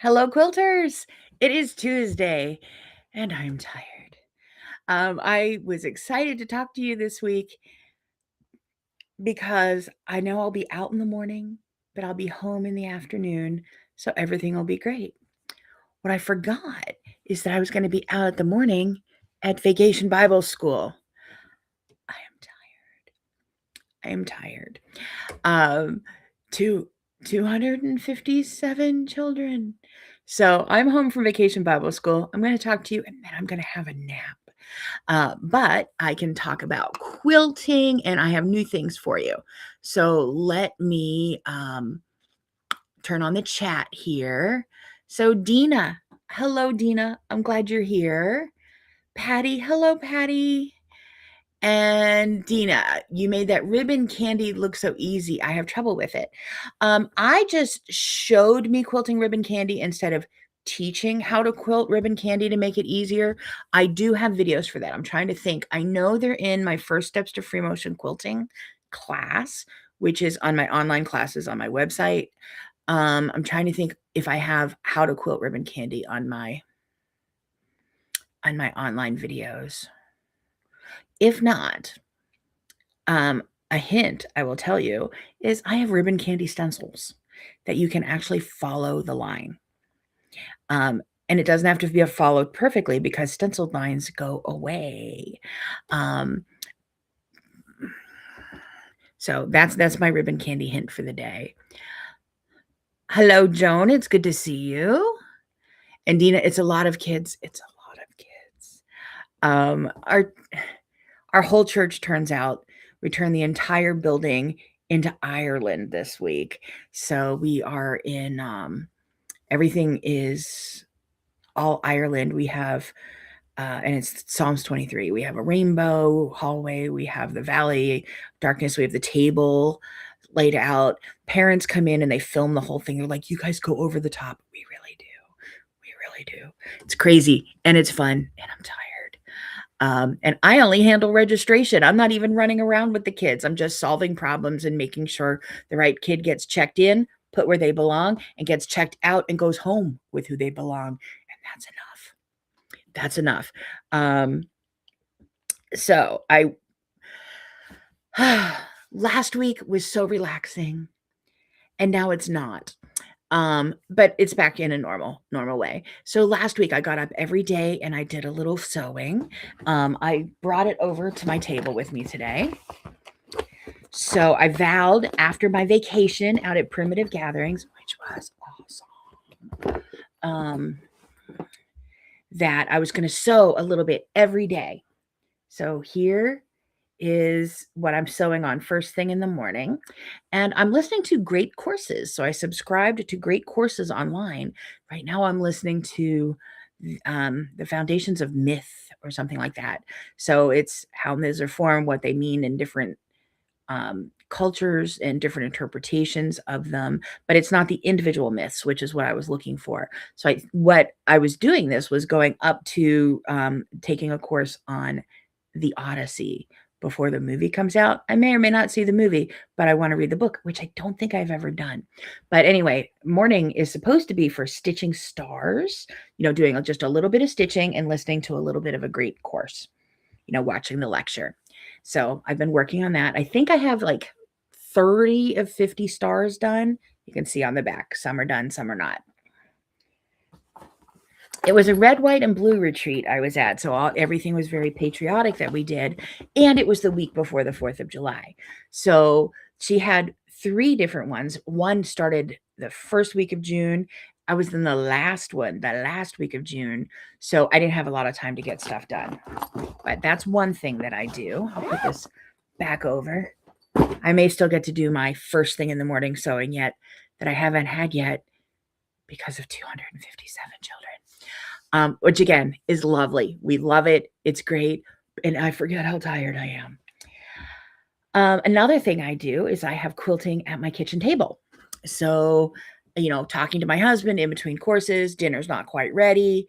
Hello, quilters. It is Tuesday, and I'm tired. I was excited to talk to you this week because I know I'll be out in the morning, but I'll be home in the afternoon, so everything will be great. What I forgot is that I was going to be out at the morning at Vacation Bible School. I am tired. Um, to 257 children. So I'm home from Vacation Bible School. I'm going to talk to you, and then I'm going to have a nap. But I can talk about quilting, and I have new things for you. So let me turn on the chat here. So Dina, hello Dina. I'm glad you're here. Patty, hello Patty. And Dina, you made that ribbon candy look so easy. I have trouble with it. I just showed me quilting ribbon candy instead of teaching how to quilt ribbon candy to make it easier. I do have videos for that. I'm trying to think. I know they're in my First Steps to Free Motion Quilting class, which is on my online classes on my website. I'm trying to think if I have how to quilt ribbon candy on my online videos. If not, a hint I will tell you is I have ribbon candy stencils that you can actually follow the line. And it doesn't have to be followed perfectly because stenciled lines go away. So that's my ribbon candy hint for the day. Hello, Joan. It's good to see you. And Dina, it's a lot of kids. It's a lot of kids. Our whole church turns out. We turned the entire building into Ireland this week. So we are in everything is all Ireland. We have and it's Psalms 23. We have a rainbow hallway, we have the valley darkness, we have the table laid out. Parents come in and they film the whole thing. They're like, "You guys go over the top." We really do. We really do. It's crazy and it's fun, and I'm tired. And I only handle registration. I'm not even running around with the kids. I'm just solving problems and making sure the right kid gets checked in, put where they belong, and gets checked out and goes home with who they belong. And that's enough. That's enough. So I last week was so relaxing, and now it's not. But it's back in a normal way. So last week I got up every day and I did a little sewing. I brought it over to my table with me today. So I vowed after my vacation out at Primitive Gatherings, which was awesome, that I was going to sew a little bit every day. So here is what I'm sewing on first thing in the morning. And I'm listening to great courses. So I subscribed to great courses online. Right now I'm listening to the Foundations of Myth or something like that. So it's how myths are formed, what they mean in different cultures and different interpretations of them, but it's not the individual myths, which is what I was looking for. So what I was doing this was going up to taking a course on the Odyssey before the movie comes out. I may or may not see the movie, but I want to read the book, which I don't think I've ever done. But anyway, morning is supposed to be for stitching stars, doing just a little bit of stitching and listening to a little bit of a great course, watching the lecture. So I've been working on that. I think I have like 30 of 50 stars done. You can see on the back, some are done, some are not. It was a red, white, and blue retreat I was at. So everything was very patriotic that we did. And it was the week before the 4th of July. So she had 3 different ones. One started the first week of June. I was in the last week of June. So I didn't have a lot of time to get stuff done. But that's one thing that I do. I'll put this back over. I may still get to do my first thing in the morning sewing yet that I haven't had yet because of 257 children, which again is lovely. We love it. It's great. And I forget how tired I am. Another thing I do is I have quilting at my kitchen table. So, talking to my husband in between courses, dinner's not quite ready.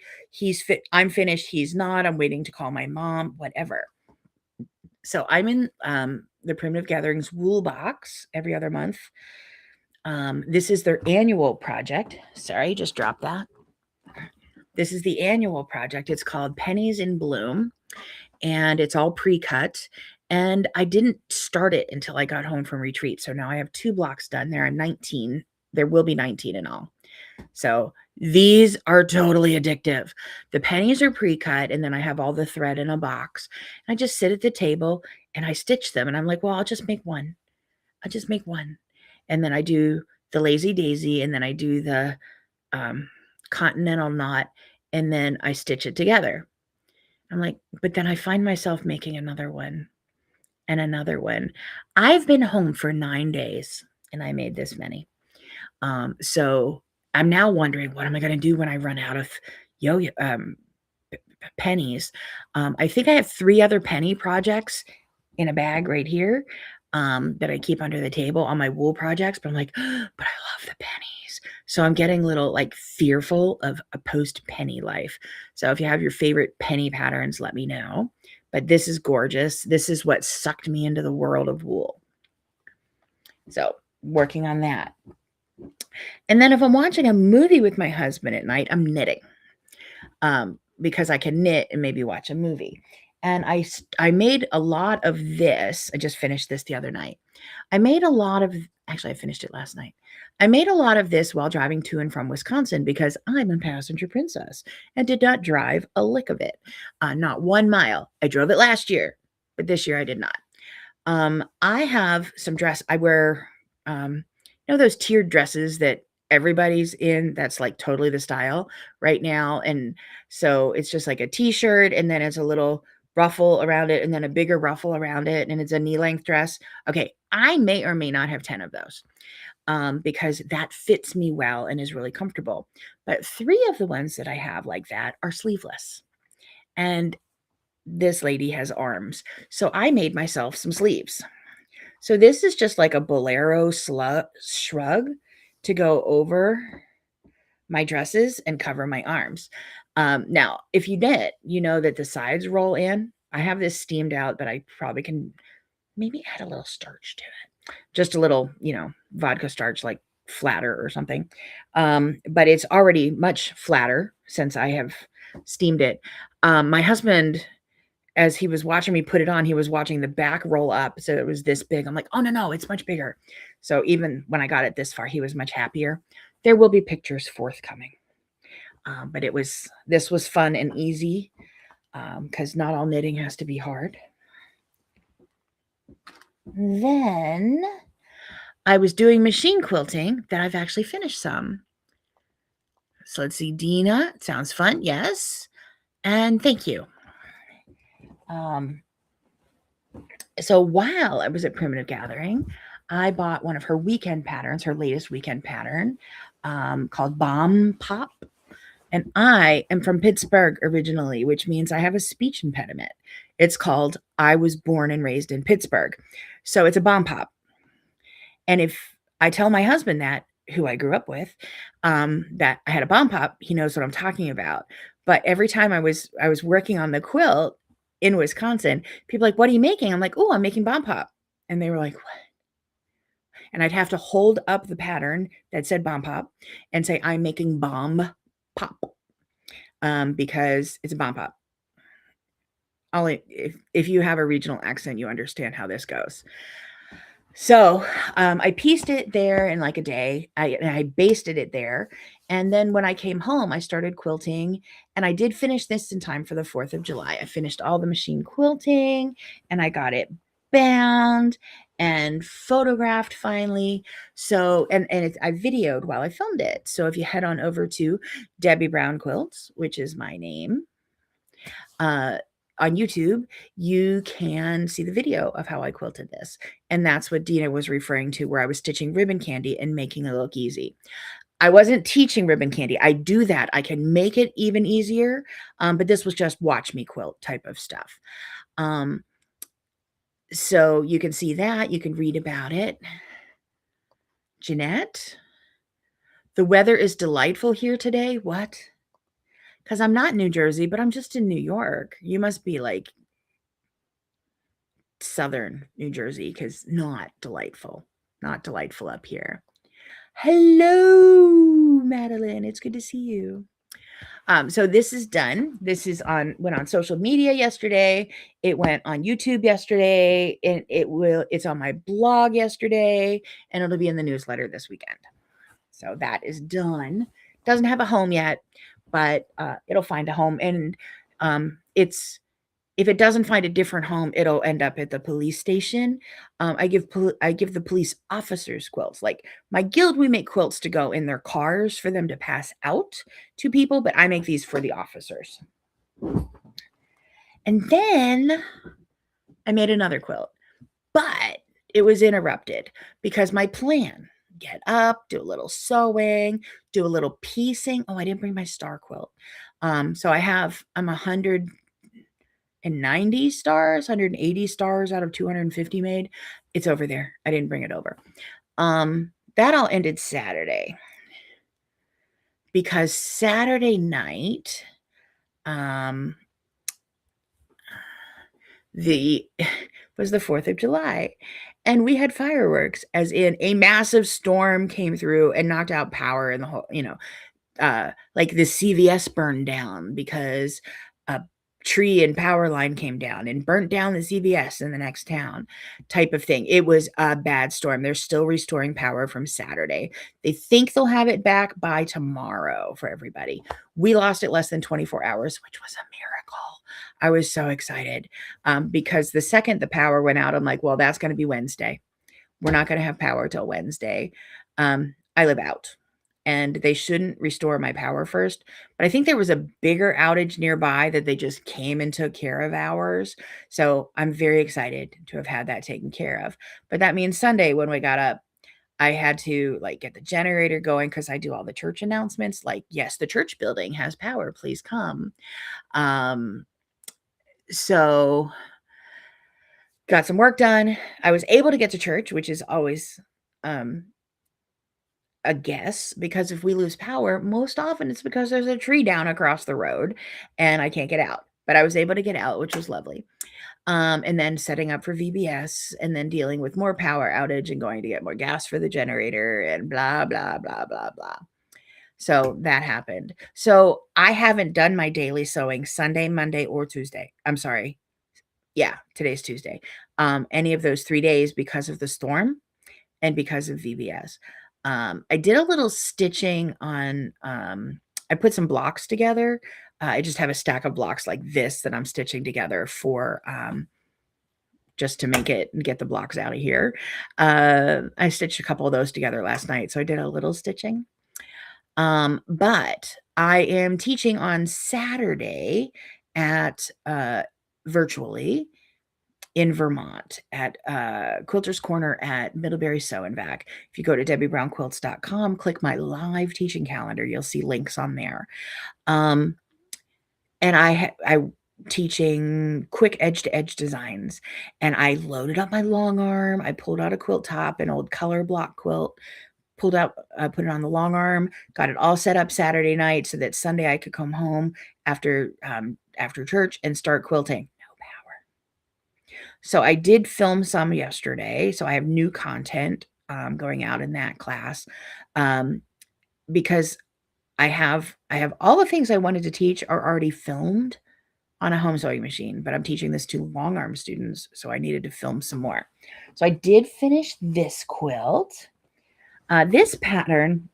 I'm finished. He's not. I'm waiting to call my mom, whatever. So I'm in the Primitive Gatherings wool box every other month. This is their annual project. Sorry, just dropped that. This is the annual project. It's called Pennies in Bloom, and it's all pre-cut. And I didn't start it until I got home from retreat. So now I have 2 blocks done. There are 19. There will be 19 in all. So these are totally addictive. The pennies are pre-cut, and then I have all the thread in a box. I just sit at the table and I stitch them, and I'm like, well, I'll just make one. I'll just make one. And then I do the lazy daisy, and then I do the continental knot, and then I stitch it together. I'm like, but then I find myself making another one and another one. I've been home for 9 days and I made this many. So I'm now wondering, what am I going to do when I run out of yo pennies? I think I have 3 other penny projects in a bag right here that I keep under the table on my wool projects. But I'm like, but I love the pennies. So I'm getting a little like fearful of a post penny life. So if you have your favorite penny patterns, let me know. But this is gorgeous. This is what sucked me into the world of wool. So working on that. And then if I'm watching a movie with my husband at night, I'm knitting because I can knit and maybe watch a movie. And I made a lot of this. I just finished this the other night. I made a lot of, actually, I finished it last night. I made a lot of this while driving to and from Wisconsin because I'm a passenger princess and did not drive a lick of it. Not 1 mile. I drove it last year, but this year I did not. I have some dress. I wear, those tiered dresses that everybody's in. That's like totally the style right now. And so it's just like a t-shirt, and then it's a little ruffle around it, and then a bigger ruffle around it, and it's a knee-length dress. Okay, I may or may not have 10 of those because that fits me well and is really comfortable. But 3 of the ones that I have like that are sleeveless. And this lady has arms. So I made myself some sleeves. So this is just like a bolero shrug to go over my dresses and cover my arms. Now, if you knit, you know that the sides roll in. I have this steamed out, but I probably can maybe add a little starch to it. Just a little, vodka starch, like flatter or something. But it's already much flatter since I have steamed it. My husband, as he was watching me put it on, he was watching the back roll up. So it was this big. I'm like, oh, no, it's much bigger. So even when I got it this far, he was much happier. There will be pictures forthcoming. But this was fun and easy because not all knitting has to be hard. Then I was doing machine quilting that I've actually finished some. So let's see, Dina, it sounds fun. Yes. And thank you. So while I was at Primitive Gathering, I bought one of her weekend patterns, her latest weekend pattern called Bomb Pop. And I am from Pittsburgh originally, which means I have a speech impediment. It's called I was born and raised in Pittsburgh. So it's a bomb pop. And if I tell my husband that, who I grew up with, that I had a bomb pop, he knows what I'm talking about. But every time I was working on the quilt in Wisconsin, people are like, what are you making? I'm like, oh, I'm making bomb pop. And they were like, what? And I'd have to hold up the pattern that said bomb pop and say, I'm making bomb pop because it's a bomb pop. Only if you have a regional accent, you understand how this goes. So I pieced it there in like a day. I basted it there. And then when I came home, I started quilting, and I did finish this in time for the 4th of July. I finished all the machine quilting, and I got it bound and photographed finally. So, and I videoed while I filmed it. So if you head on over to Debbie Brown Quilts, which is my name, on YouTube, you can see the video of how I quilted this. And that's what Dina was referring to, where I was stitching ribbon candy and making it look easy. I wasn't teaching ribbon candy. I do that. I can make it even easier. But this was just watch me quilt type of stuff. So you can see that. You can read about it. Jeanette, the weather is delightful here today. What? Because I'm not in New Jersey, but I'm just in New York. You must be like southern New Jersey, because not delightful up here. Hello, Madeline. It's good to see you. So this is done. This is went on social media yesterday. It went on YouTube yesterday, and it's on my blog yesterday, and it'll be in the newsletter this weekend. So that is done. Doesn't have a home yet, but it'll find a home. And it's if it doesn't find a different home, it'll end up at the police station. I give the police officers quilts. Like my guild, we make quilts to go in their cars for them to pass out to people, but I make these for the officers. And then I made another quilt, but it was interrupted because my plan, get up, do a little sewing, do a little piecing. Oh, I didn't bring my star quilt. So I'm 190 stars, 180 stars out of 250 made. It's over there. I didn't bring it over. That all ended Saturday because Saturday night, was the 4th of July, and we had fireworks, as in a massive storm came through and knocked out power in the whole, like the CVS burned down because a tree and power line came down and burnt down the CVS in the next town type of thing. It was a bad storm. They're still restoring power from Saturday. They think they'll have it back by tomorrow for everybody. We lost it less than 24 hours, which was a miracle. I was so excited because the second the power went out, I'm like, well, that's going to be Wednesday. We're not going to have power till Wednesday. I live out. And they shouldn't restore my power first. But I think there was a bigger outage nearby that they just came and took care of ours. So I'm very excited to have had that taken care of. But that means Sunday when we got up, I had to get the generator going because I do all the church announcements. Like, yes, the church building has power. Please come. So got some work done. I was able to get to church, which is always a guess, because if we lose power, most often it's because there's a tree down across the road and I can't get out. But I was able to get out, which was lovely. And then setting up for VBS and then dealing with more power outage and going to get more gas for the generator and blah, blah, blah, blah, blah. So that happened. So I haven't done my daily sewing Sunday, Monday, or Tuesday. I'm sorry. Yeah, today's Tuesday. Any of those 3 days because of the storm and because of VBS. I did a little stitching on, I put some blocks together. I just have a stack of blocks like this that I'm stitching together for, just to make it and get the blocks out of here. I stitched a couple of those together last night. So I did a little stitching. But I am teaching on Saturday at, virtually in Vermont at Quilter's Corner at Middlebury Sew and Vac. If you go to DebbieBrownQuilts.com, click my live teaching calendar, you'll see links on there. And I teaching quick edge-to-edge designs, and I loaded up my long arm. I pulled out a quilt top, an old color block quilt, put it on the long arm, got it all set up Saturday night so that Sunday I could come home after church and start quilting. So I did film some yesterday. So I have new content going out in that class because I have all the things I wanted to teach are already filmed on a home sewing machine, but I'm teaching this to long arm students, so I needed to film some more. So I did finish this quilt. This pattern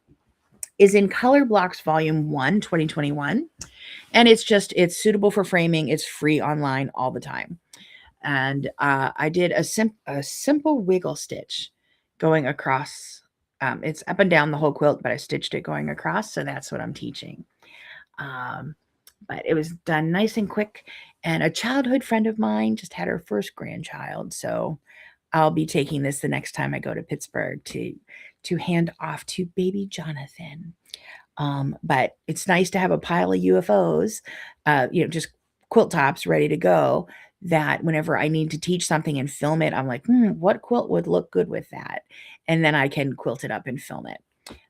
is in Color Blocks Volume 1, 2021, and it's suitable for framing. It's free online all the time. And I did a simple wiggle stitch going across. It's up and down the whole quilt, but I stitched it going across. So that's what I'm teaching. But it was done nice and quick. And a childhood friend of mine just had her first grandchild. So I'll be taking this the next time I go to Pittsburgh to hand off to baby Jonathan. But it's nice to have a pile of UFOs, just quilt tops ready to go, that whenever I need to teach something and film it, I'm like, what quilt would look good with that? And then I can quilt it up and film it.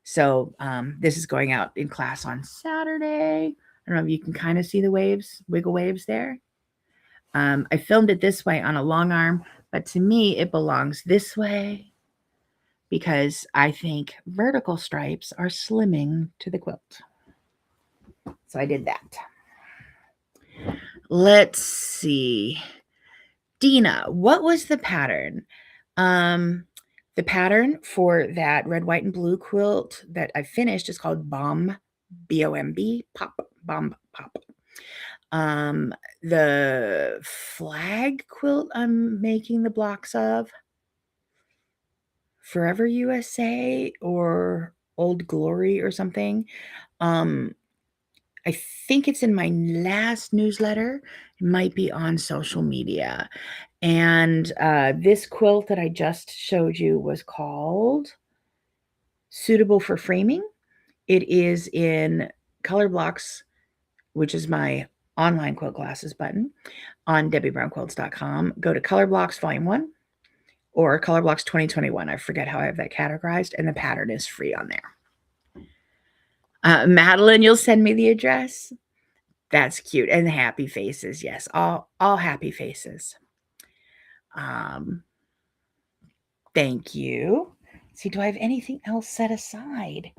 So this is going out in class on Saturday. I don't know if you can kind of see the wiggle waves there. I filmed it this way on a long arm, but to me, it belongs this way because I think vertical stripes are slimming to the quilt. So I did that. Let's see. Dina, what was the pattern? The pattern for that red, white, and blue quilt that I finished is called Bomb, B-O-M-B, Pop, Bomb Pop. The flag quilt I'm making the blocks of, Forever USA or Old Glory or something. I think it's in my last newsletter. It might be on social media. And this quilt that I just showed you was called Suitable for Framing. It is in Color Blocks, which is my online quilt classes button on DebbieBrownQuilts.com. Go to Color Blocks Volume 1 or Color Blocks 2021. I forget how I have that categorized, and the pattern is free on there. Madeline, you'll send me the address. That's cute. And happy faces. Yes, all happy faces. Thank you. See, do I have anything else set aside?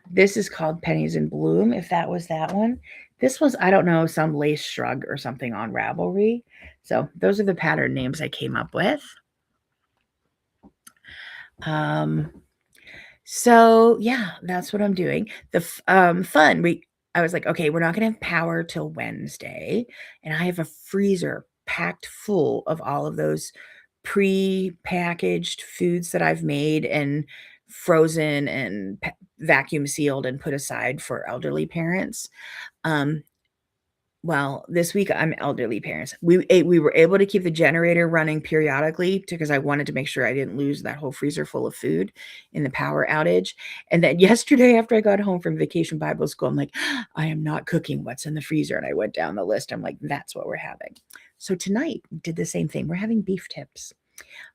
This is called Pennies in Bloom, if that was that one. This was, I don't know, some lace shrug or something on Ravelry. So those are the pattern names I came up with. So yeah, that's what I'm doing. The fun, I was like, okay, we're not gonna have power till Wednesday, and I have a freezer packed full of all of those pre-packaged foods that I've made and frozen and vacuum sealed and put aside for elderly parents. Well, this week I'm elderly parents. We were able to keep the generator running periodically because I wanted to make sure I didn't lose that whole freezer full of food in the power outage. And then yesterday, after I got home from Vacation Bible School, I'm like, I am not cooking what's in the freezer. And I went down the list. I'm like, that's what we're having. So tonight, did the same thing. We're having beef tips.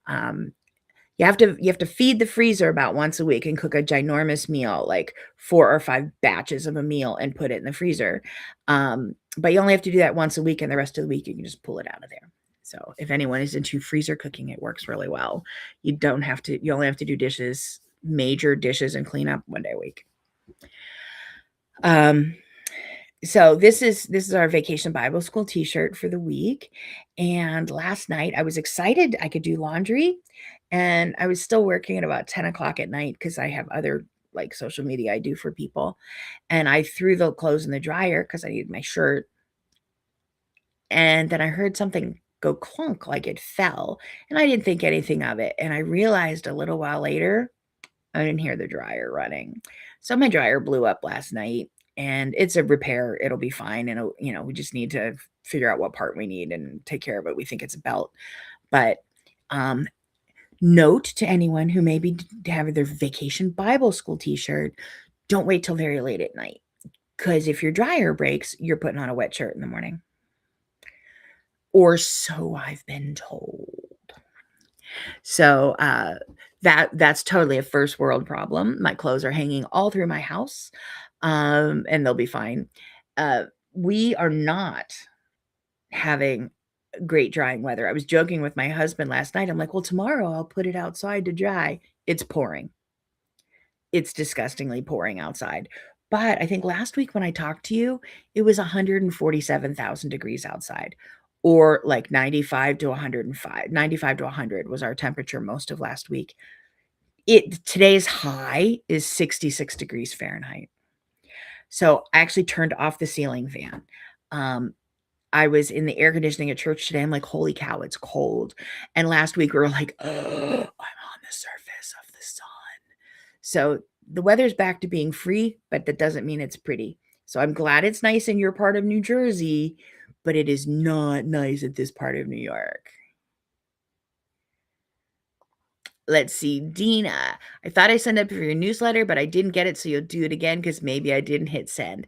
You have to feed the freezer about once a week and cook a ginormous meal, like 4 or 5 batches of a meal, and put it in the freezer. But you only have to do that once a week, and the rest of the week you can just pull it out of there. So if anyone is into freezer cooking, it works really well. You only have to do dishes, major dishes, and clean up one day a week. So this is our Vacation Bible School t-shirt for the week. And last night I was excited I could do laundry, and I was still working at about 10 o'clock at night because I have other like social media I do for people. And I threw the clothes in the dryer because I needed my shirt. And then I heard something go clunk, like it fell. And I didn't think anything of it. And I realized a little while later, I didn't hear the dryer running. So my dryer blew up last night, and it's a repair. It'll be fine. And, we just need to figure out what part we need and take care of it. We think it's a belt. But note to anyone who may be having their Vacation Bible School t-shirt, don't wait till very late at night. Because if your dryer breaks, you're putting on a wet shirt in the morning. Or so I've been told. So that's totally a first world problem. My clothes are hanging all through my house, and they'll be fine. We are not having great drying weather. I was joking with my husband last night. I'm like, well, tomorrow I'll put it outside to dry. It's pouring. It's disgustingly pouring outside. But I think last week when I talked to you, it was 147,000 degrees outside, or like 95 to 105. 95 to 100 was our temperature most of last week. Today's high is 66 degrees Fahrenheit. So I actually turned off the ceiling fan. I was in the air conditioning at church today. I'm like, holy cow, it's cold. And last week we were like, oh, I'm on the surface of the sun. So the weather's back to being free, but that doesn't mean it's pretty. So I'm glad it's nice in your part of New Jersey, but it is not nice at this part of New York. Let's see, Dina. I thought I signed up for your newsletter, but I didn't get it, so you'll do it again because maybe I didn't hit send.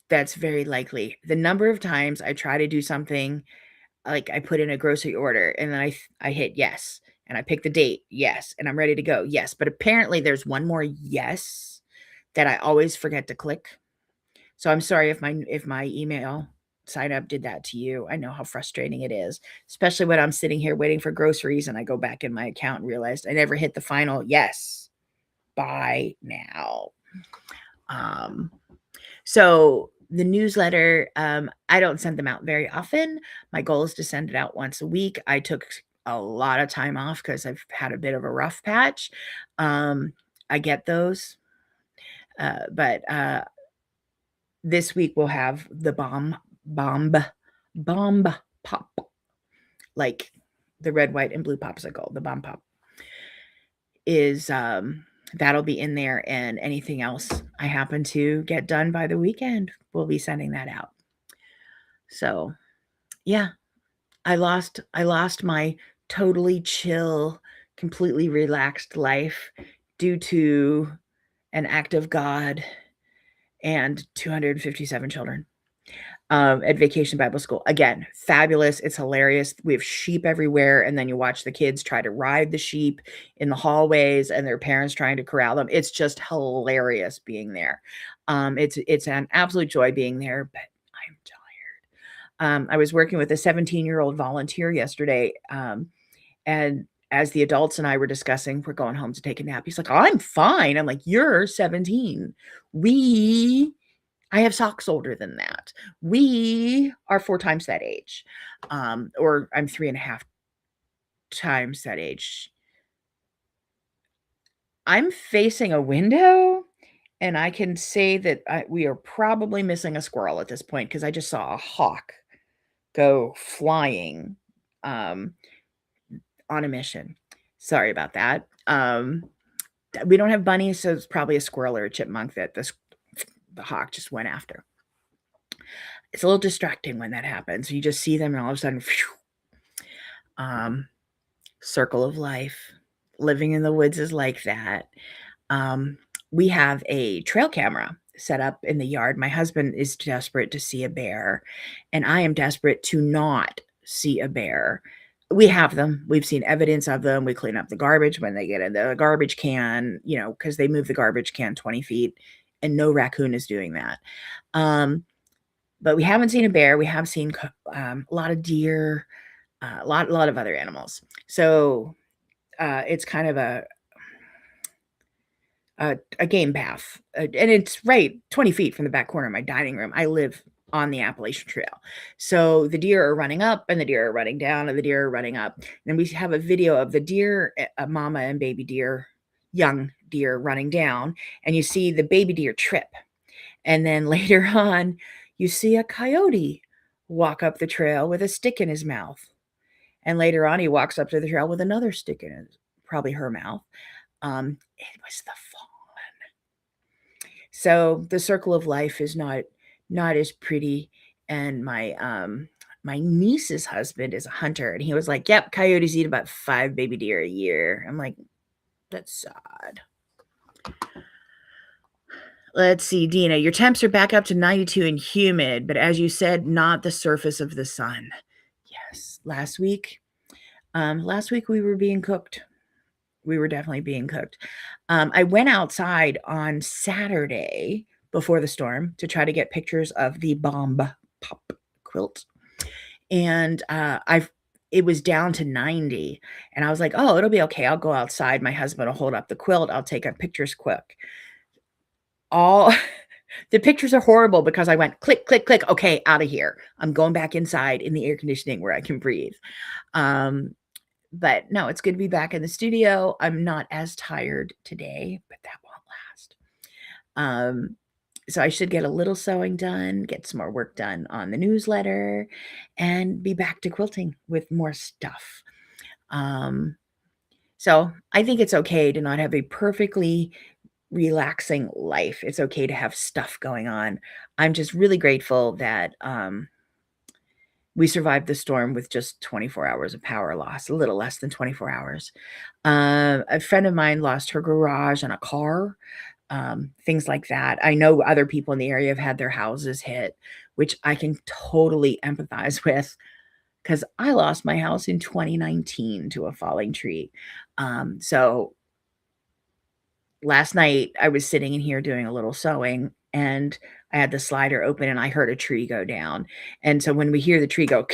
That's very likely. The number of times I try to do something, like I put in a grocery order and then I hit yes, and I pick the date, yes, and I'm ready to go, yes. But apparently there's one more yes that I always forget to click. So I'm sorry if my email sign up did that to you. I know how frustrating it is, especially when I'm sitting here waiting for groceries and I go back in my account and realized I never hit the final yes, buy now. So the newsletter, I don't send them out very often. My goal is to send it out once a week. I took a lot of time off because I've had a bit of a rough patch. I get those. But this week we'll have the bomb pop, like the red, white, and blue popsicle. The bomb pop is that'll be in there, and anything else I happen to get done by the weekend, we'll be sending that out. So yeah, I lost my totally chill, completely relaxed life due to an act of God and 257 children at Vacation Bible School. Again, fabulous. It's hilarious. We have sheep everywhere, and then you watch the kids try to ride the sheep in the hallways and their parents trying to corral them. It's just hilarious being there. It's an absolute joy being there, but I'm tired. I was working with a 17-year-old volunteer yesterday, and as the adults and I were discussing, we're going home to take a nap. He's like, I'm fine. I'm like, you're 17. I have socks older than that. We are 4 times that age. Or I'm 3.5 times that age. I'm facing a window, and I can say that we are probably missing a squirrel at this point because I just saw a hawk go flying on a mission. Sorry about that. We don't have bunnies, so it's probably a squirrel or a chipmunk that the hawk just went after. It's a little distracting when that happens. You just see them and all of a sudden, circle of life. Living in the woods is like that. We have a trail camera set up in the yard. My husband is desperate to see a bear, and I am desperate to not see a bear. We have them. We've seen evidence of them. We clean up the garbage when they get in the garbage can, because they move the garbage can 20 feet, and no raccoon is doing that. But we haven't seen a bear. We have seen a lot of deer, a lot of other animals. So it's kind of a game path, and it's right 20 feet from the back corner of my dining room. I live on the Appalachian Trail. So the deer are running up, and the deer are running down, and the deer are running up. And we have a video of the deer, mama and baby deer, young deer running down, and you see the baby deer trip. And then later on, you see a coyote walk up the trail with a stick in his mouth. And later on, he walks up to the trail with another stick in his, probably her mouth. It was the fawn. So the circle of life is not as pretty. And my niece's husband is a hunter, and he was like, "Yep, coyotes eat about 5 baby deer a year." I'm like, "That's sad." Let's see, Dina, your temps are back up to 92 and humid, but as you said, not the surface of the sun. Yes, last week we were being cooked. We were definitely being cooked. I went outside on Saturday before the storm to try to get pictures of the bomb pop quilt. And it was down to 90. And I was like, oh, it'll be okay. I'll go outside. My husband will hold up the quilt. I'll take pictures quick. All the pictures are horrible because I went click, click, click. Okay, out of here. I'm going back inside in the air conditioning where I can breathe. But no, it's good to be back in the studio. I'm not as tired today, but that won't last. So I should get a little sewing done, get some more work done on the newsletter, and be back to quilting with more stuff. So I think it's okay to not have a perfectly relaxing life. It's okay to have stuff going on. I'm just really grateful that we survived the storm with just 24 hours of power loss, a little less than 24 hours. A friend of mine lost her garage and a car, things like that. I know other people in the area have had their houses hit, which I can totally empathize with because I lost my house in 2019 to a falling tree. So last night I was sitting in here doing a little sewing, and I had the slider open and I heard a tree go down. And so when we hear the tree go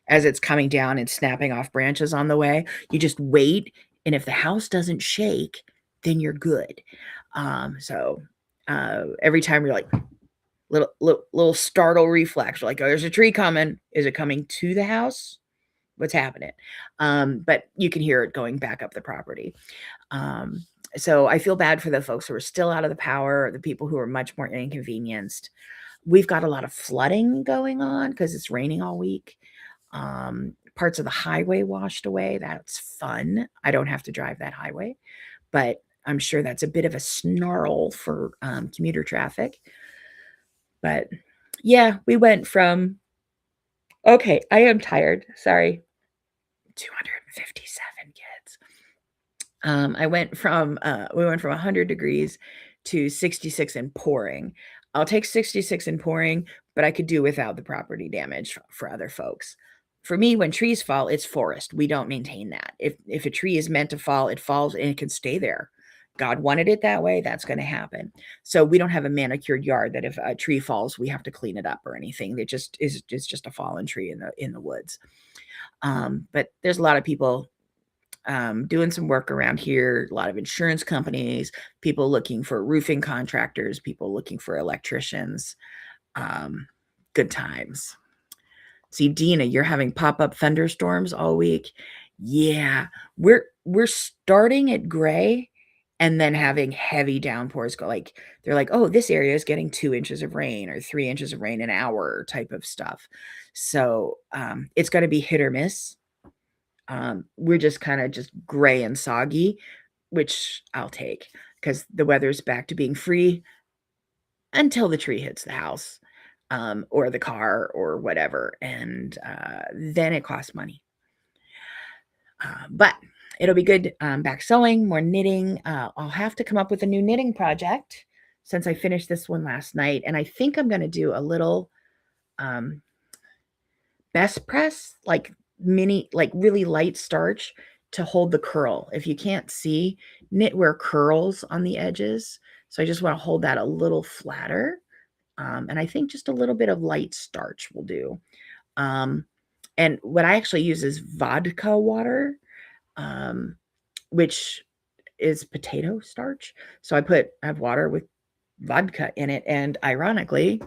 as it's coming down and snapping off branches on the way, you just wait. And if the house doesn't shake, then you're good. So every time you're like, little startle reflex, like, oh, there's a tree coming. Is it coming to the house? What's happening? But you can hear it going back up the property. So I feel bad for the folks who are still out of the power, the people who are much more inconvenienced. We've got a lot of flooding going on because it's raining all week. Parts of the highway washed away. That's fun. I don't have to drive that highway, but I'm sure that's a bit of a snarl for commuter traffic. But yeah, we went from, okay, I am tired. Sorry. 257 kids. We went from 100 degrees to 66 and pouring. I'll take 66 and pouring, but I could do without the property damage for other folks. For me, when trees fall, it's forest. We don't maintain that. If a tree is meant to fall, it falls and it can stay there. God wanted it that way, that's going to happen. So we don't have a manicured yard that if a tree falls, we have to clean it up or anything. It just is, it's just a fallen tree in the woods. But there's a lot of people doing some work around here, a lot of insurance companies, people looking for roofing contractors, people looking for electricians. Good times. See, Dina, you're having pop-up thunderstorms all week. Yeah, we're starting at gray and then having heavy downpours go, like, they're like, oh, this area is getting 2 inches of rain or 3 inches of rain an hour type of stuff. So it's going to be hit or miss. We're just kind of just gray and soggy, which I'll take because the weather's back to being free until the tree hits the house or the car or whatever. And then it costs money. But it'll be good. Back sewing, more knitting. I'll have to come up with a new knitting project since I finished this one last night. And I think I'm going to do a little best press, like mini, like really light starch to hold the curl. If you can't see, knitwear curls on the edges. So I just want to hold that a little flatter. And I think just a little bit of light starch will do. And what I actually use is vodka water, which is potato starch. So I have water with vodka in it. And ironically,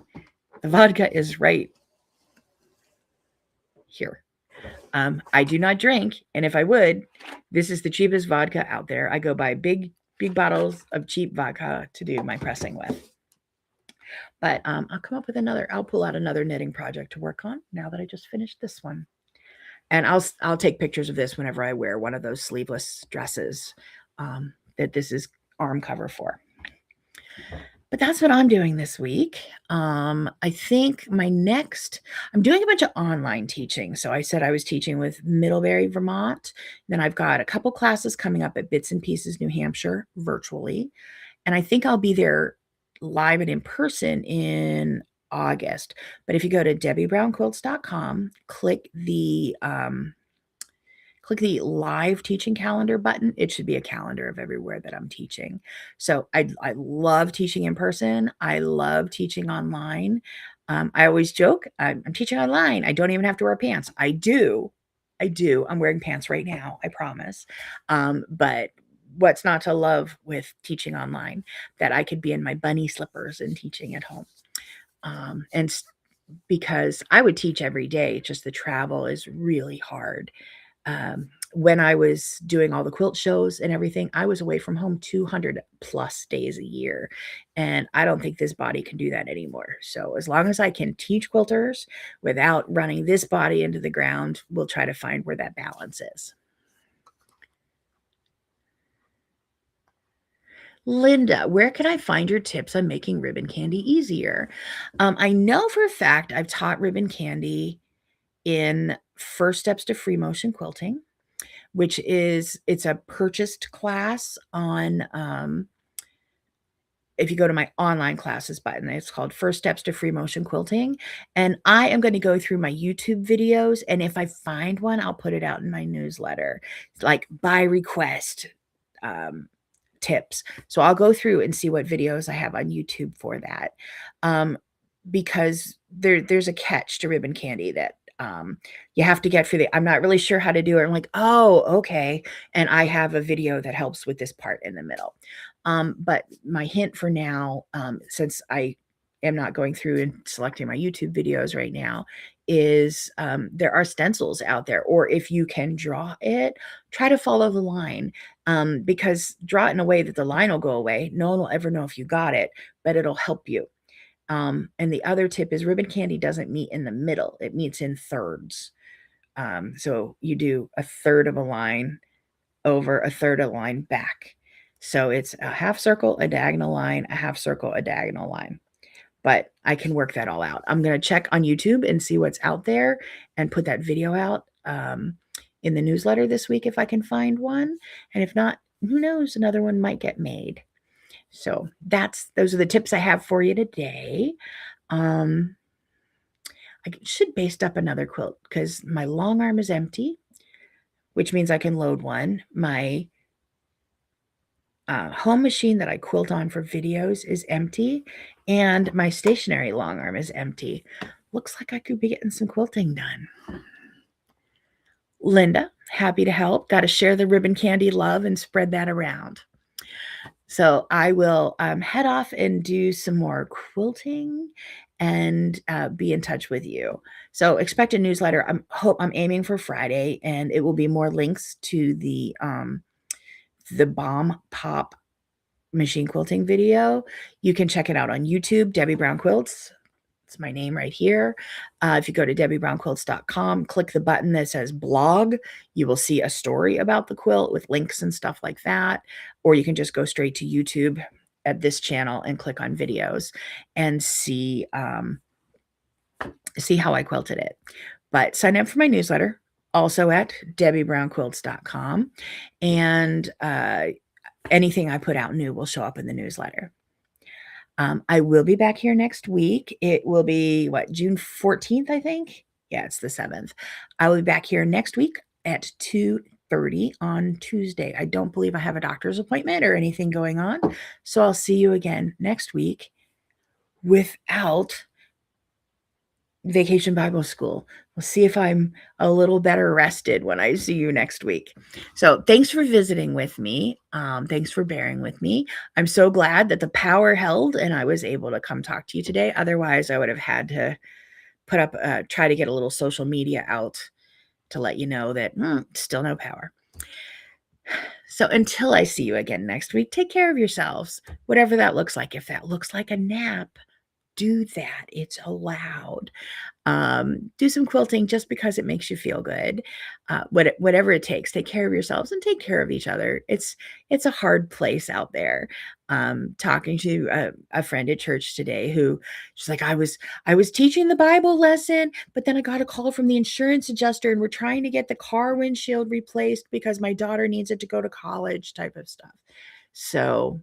the vodka is right here. I do not drink. And if I would, this is the cheapest vodka out there. I go buy big bottles of cheap vodka to do my pressing with. But I'll come up with I'll pull out another knitting project to work on now that I just finished this one. And I'll take pictures of this whenever I wear one of those sleeveless dresses that this is arm cover for. But that's what I'm doing this week. I think I'm doing a bunch of online teaching. So I said I was teaching with Middlebury, Vermont. Then I've got a couple classes coming up at Bits and Pieces, New Hampshire, virtually. And I think I'll be there live and in person in August. But if you go to debbiebrownquilts.com, click the live teaching calendar button. It should be a calendar of everywhere that I'm teaching. So I love teaching in person. I love teaching online. I always joke, I'm teaching online. I don't even have to wear pants. I do. I'm wearing pants right now, I promise. But what's not to love with teaching online? That I could be in my bunny slippers and teaching at home. And because I would teach every day, just the travel is really hard. When I was doing all the quilt shows and everything, I was away from home 200 plus days a year. And I don't think this body can do that anymore. So as long as I can teach quilters without running this body into the ground, we'll try to find where that balance is. Linda, where can I find your tips on making ribbon candy easier? I know for a fact I've taught ribbon candy in First Steps to Free Motion Quilting, which it's a purchased class on, if you go to my online classes button, it's called First Steps to Free Motion Quilting. And I am going to go through my YouTube videos. And if I find one, I'll put it out in my newsletter. It's like by request, tips. So I'll go through and see what videos I have on YouTube for that. Because there's a catch to ribbon candy that you have to get for I'm not really sure how to do it. I'm like, oh, okay. And I have a video that helps with this part in the middle. But my hint for now, since I am not going through and selecting my YouTube videos right now, is there are stencils out there, or if you can draw it, try to follow the line, because draw it in a way that the line will go away. No one will ever know if you got it, but it'll help you. And the other tip is ribbon candy doesn't meet in the middle. It meets in thirds. So you do a third of a line over, a third of a line back. So it's a half circle, a diagonal line, a half circle, a diagonal line. But I can work that all out. I'm going to check on YouTube and see what's out there and put that video out in the newsletter this week if I can find one. And if not, who knows, another one might get made. So those are the tips I have for you today. I should baste up another quilt because my long arm is empty, which means I can load one. My home machine that I quilt on for videos is empty, and my stationary long arm is empty. Looks like I could be getting some quilting done. Linda, happy to help. Got to share the ribbon candy love and spread that around. So I will head off and do some more quilting and be in touch with you. So expect a newsletter. I'm aiming for Friday, and it will be more links to the Bomb Pop machine quilting video. You can check it out on YouTube, Debbie Brown Quilts. It's my name right here. If you go to debbiebrownquilts.com, click the button that says blog, you will see a story about the quilt with links and stuff like that. Or you can just go straight to YouTube at this channel and click on videos and see how I quilted it. But sign up for my newsletter, also at debbiebrownquilts.com. And anything I put out new will show up in the newsletter. I will be back here next week. It will be June 14th, I think. Yeah, it's the 7th. I will be back here next week at 2:30 on Tuesday. I don't believe I have a doctor's appointment or anything going on. So I'll see you again next week without Vacation Bible School. We'll see if I'm a little better rested when I see you next week. So thanks for visiting with me. Thanks for bearing with me. I'm so glad that the power held and I was able to come talk to you today. Otherwise, I would have had to put up, try to get a little social media out to let you know that still no power. So until I see you again next week, take care of yourselves, whatever that looks like. If that looks like a nap, do that. It's allowed. Do some quilting just because it makes you feel good. Whatever it takes, take care of yourselves and take care of each other. It's a hard place out there. Talking to a friend at church today who she's like, I was teaching the Bible lesson, but then I got a call from the insurance adjuster and we're trying to get the car windshield replaced because my daughter needs it to go to college, type of stuff. So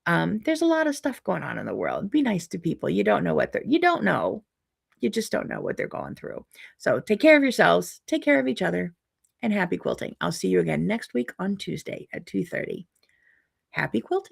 there's a lot of stuff going on in the world. Be nice to people. You don't know you just don't know what they're going through. So take care of yourselves, take care of each other, and happy quilting. I'll see you again next week on Tuesday at 2:30. Happy quilting.